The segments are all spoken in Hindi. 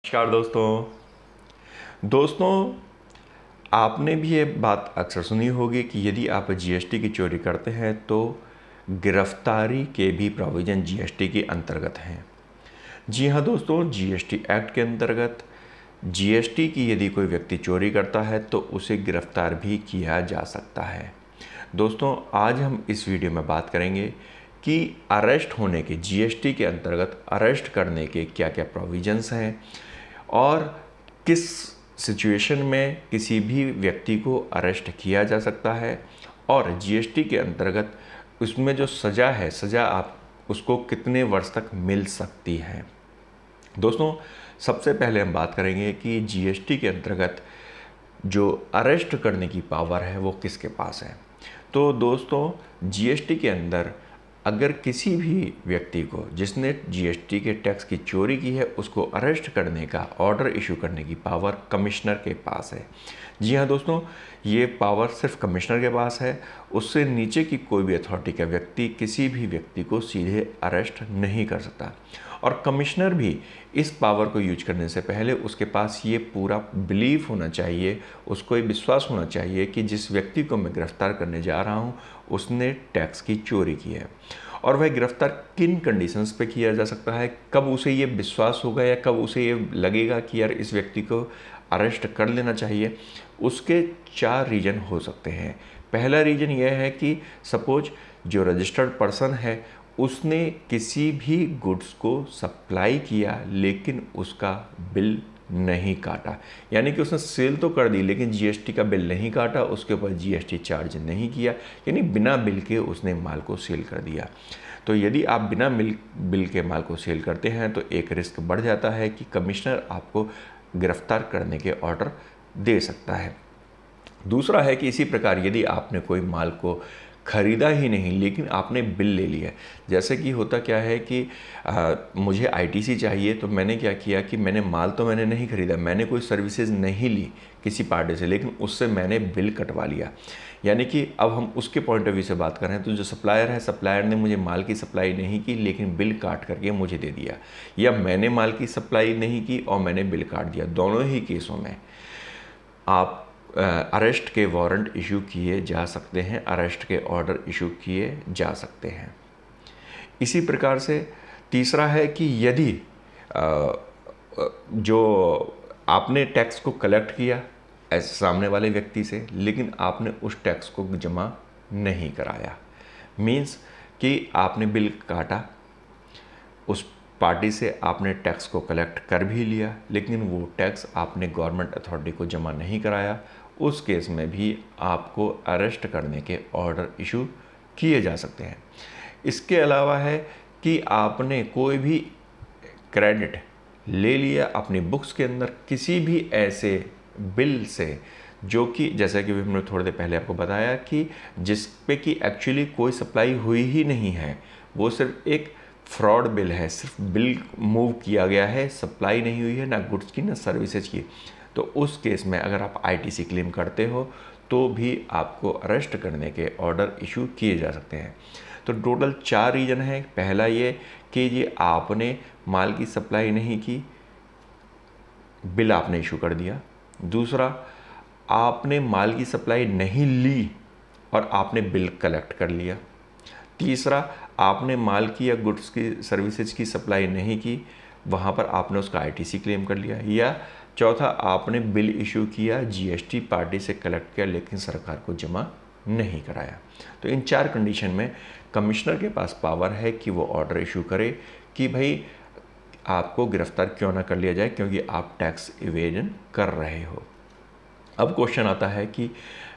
नमस्कार दोस्तों आपने भी ये बात अक्सर सुनी होगी कि यदि आप जीएसटी की चोरी करते हैं तो गिरफ्तारी के भी प्रोविज़न जीएसटी के अंतर्गत हैं। जी हाँ दोस्तों, जीएसटी एक्ट के अंतर्गत जीएसटी की यदि कोई व्यक्ति चोरी करता है तो उसे गिरफ्तार भी किया जा सकता है। दोस्तों आज हम इस वीडियो में बात करेंगे कि अरेस्ट होने के जीएसटी के अंतर्गत अरेस्ट करने के क्या क्या प्रोविजंस हैं और किस सिचुएशन में किसी भी व्यक्ति को अरेस्ट किया जा सकता है और जीएसटी के अंतर्गत उसमें जो सज़ा है, सज़ा आप उसको कितने वर्ष तक मिल सकती है। दोस्तों सबसे पहले हम बात करेंगे कि जीएसटी के अंतर्गत जो अरेस्ट करने की पावर है वो किसके पास है। तो दोस्तों जीएसटी के अंदर अगर किसी भी व्यक्ति को जिसने जीएसटी के टैक्स की चोरी की है उसको अरेस्ट करने का ऑर्डर इशू करने की पावर कमिश्नर के पास है। जी हाँ दोस्तों, ये पावर सिर्फ कमिश्नर के पास है। उससे नीचे की कोई भी अथॉरिटी का व्यक्ति किसी भी व्यक्ति को सीधे अरेस्ट नहीं कर सकता और कमिश्नर भी इस पावर को यूज करने से पहले उसके पास ये पूरा बिलीफ होना चाहिए, उसको ये विश्वास होना चाहिए कि जिस व्यक्ति को मैं गिरफ्तार करने जा रहा हूँ उसने टैक्स की चोरी की है। और वह गिरफ्तार किन कंडीशंस पे किया जा सकता है, कब उसे ये विश्वास होगा या कब उसे ये लगेगा कि यार इस व्यक्ति को अरेस्ट कर लेना चाहिए, उसके 4 रीज़न हो सकते हैं। पहला रीज़न यह है कि सपोज जो रजिस्टर्ड पर्सन है उसने किसी भी गुड्स को सप्लाई किया लेकिन उसका बिल नहीं काटा, यानी कि उसने सेल तो कर दी लेकिन जीएसटी का बिल नहीं काटा, उसके ऊपर जीएसटी चार्ज नहीं किया, यानी बिना बिल के उसने माल को सेल कर दिया। तो यदि आप बिना बिल के माल को सेल करते हैं तो एक रिस्क बढ़ जाता है कि कमिश्नर आपको गिरफ्तार करने के ऑर्डर दे सकता है। दूसरा है कि इसी प्रकार यदि आपने कोई माल को खरीदा ही नहीं लेकिन आपने बिल ले लिया, जैसे कि होता क्या है कि मुझे आईटीसी चाहिए तो मैंने क्या किया कि मैंने माल तो मैंने नहीं खरीदा, मैंने कोई सर्विसेज नहीं ली किसी पार्टी से, लेकिन उससे मैंने बिल कटवा लिया। यानी कि अब हम उसके पॉइंट ऑफ व्यू से बात कर रहे हैं तो जो सप्लायर है, सप्लायर ने मुझे माल की सप्लाई नहीं की लेकिन बिल काट करके मुझे दे दिया, या मैंने माल की सप्लाई नहीं की और मैंने बिल काट दिया। दोनों ही केसों में आप अरेस्ट के वारंट इशू किए जा सकते हैं, अरेस्ट के ऑर्डर इशू किए जा सकते हैं। इसी प्रकार से तीसरा है कि यदि जो आपने टैक्स को कलेक्ट किया ऐसे सामने वाले व्यक्ति से लेकिन आपने उस टैक्स को जमा नहीं कराया, मीन्स कि आपने बिल काटा, उस पार्टी से आपने टैक्स को कलेक्ट कर भी लिया लेकिन वो टैक्स आपने गवर्नमेंट अथॉरिटी को जमा नहीं कराया, उस केस में भी आपको अरेस्ट करने के ऑर्डर इशू किए जा सकते हैं। इसके अलावा है कि आपने कोई भी क्रेडिट ले लिया अपनी बुक्स के अंदर किसी भी ऐसे बिल से जो कि जैसा कि हमने थोड़ी देर पहले आपको बताया कि जिस पे कि एक्चुअली कोई सप्लाई हुई ही नहीं है, वो सिर्फ एक फ्रॉड बिल है, सिर्फ बिल मूव किया गया है, सप्लाई नहीं हुई है ना गुड्स की ना सर्विसेज की। तो उस केस में अगर आप आईटीसी क्लेम करते हो तो भी आपको अरेस्ट करने के ऑर्डर इशू किए जा सकते हैं। तो टोटल 4 रीज़न हैं। पहला ये कि ये आपने माल की सप्लाई नहीं की, बिल आपने इशू कर दिया। दूसरा, आपने माल की सप्लाई नहीं ली और आपने बिल कलेक्ट कर लिया। तीसरा, आपने माल की या गुड्स की सर्विसेज की सप्लाई नहीं की, वहाँ पर आपने उसका आईटीसी क्लेम कर लिया। या चौथा, आपने बिल इशू किया, जीएसटी पार्टी से कलेक्ट किया लेकिन सरकार को जमा नहीं कराया। तो इन 4 कंडीशन में कमिश्नर के पास पावर है कि वो ऑर्डर इशू करे कि भाई आपको गिरफ्तार क्यों ना कर लिया जाए क्योंकि आप टैक्स इवेजन कर रहे हो। अब क्वेश्चन आता है कि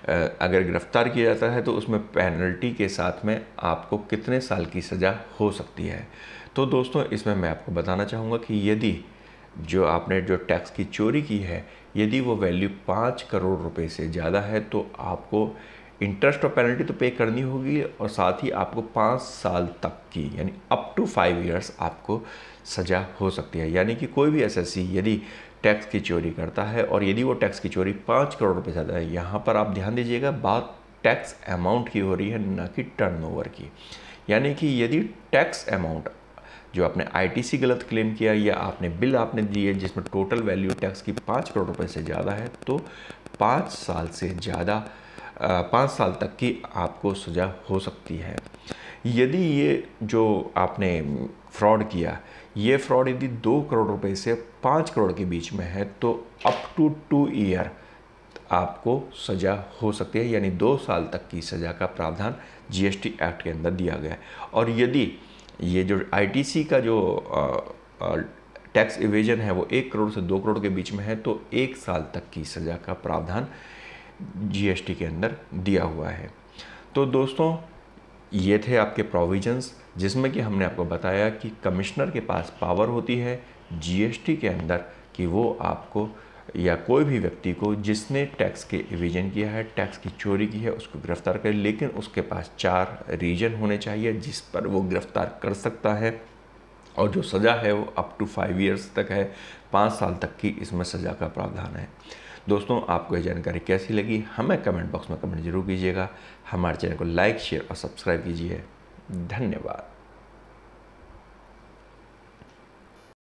अगर गिरफ्तार किया जाता है तो उसमें पेनल्टी के साथ में आपको कितने साल की सज़ा हो सकती है। तो दोस्तों इसमें मैं आपको बताना चाहूँगा कि यदि जो आपने जो टैक्स की चोरी की है यदि वो वैल्यू 5 करोड़ रुपए से ज़्यादा है तो आपको इंटरेस्ट और पेनल्टी तो पे करनी होगी और साथ ही आपको 5 साल तक की यानी अप टू 5 इयर्स आपको सज़ा हो सकती है। यानी कि कोई भी एसएससी यदि टैक्स की चोरी करता है और यदि वो टैक्स की चोरी 5 करोड़ रुपए ज़्यादा है, यहाँ पर आप ध्यान दीजिएगा बात टैक्स अमाउंट की हो रही है ना कि टर्नओवर की। यानी कि यदि टैक्स अमाउंट जो आपने आईटीसी गलत क्लेम किया या आपने बिल आपने दिए जिसमें टोटल वैल्यू टैक्स की 5 करोड़ रुपए से ज़्यादा है, तो 5 साल से ज़्यादा 5 साल तक की आपको सज़ा हो सकती है। यदि ये जो आपने फ्रॉड किया, ये फ्रॉड यदि 2 करोड़ रुपए से 5 करोड़ के बीच में है, तो अप टू 2 ईयर आपको सज़ा हो सकती है, यानी 2 साल तक की सज़ा का प्रावधान जीएसटी एक्ट के अंदर दिया गया है। और यदि ये जो आईटीसी का जो टैक्स इवेजन है वो 1 करोड़ से 2 करोड़ के बीच में है, तो 1 साल तक की सज़ा का प्रावधान जीएसटी के अंदर दिया हुआ है। तो दोस्तों, ये थे आपके प्रोविजंस, जिसमें कि हमने आपको बताया कि कमिश्नर के पास पावर होती है जीएसटी के अंदर कि वो आपको या कोई भी व्यक्ति को जिसने टैक्स के इवेजन किया है, टैक्स की चोरी की है, उसको गिरफ्तार करे, लेकिन उसके पास 4 रीजन होने चाहिए जिस पर वो गिरफ्तार कर सकता है, और जो सज़ा है वो अप टू 5 ईयर्स तक है, 5 साल तक की इसमें सज़ा का प्रावधान है। दोस्तों, आपको ये जानकारी कैसी लगी हमें कमेंट बॉक्स में कमेंट जरूर कीजिएगा। हमारे चैनल को लाइक, शेयर और सब्सक्राइब कीजिए। धन्यवाद।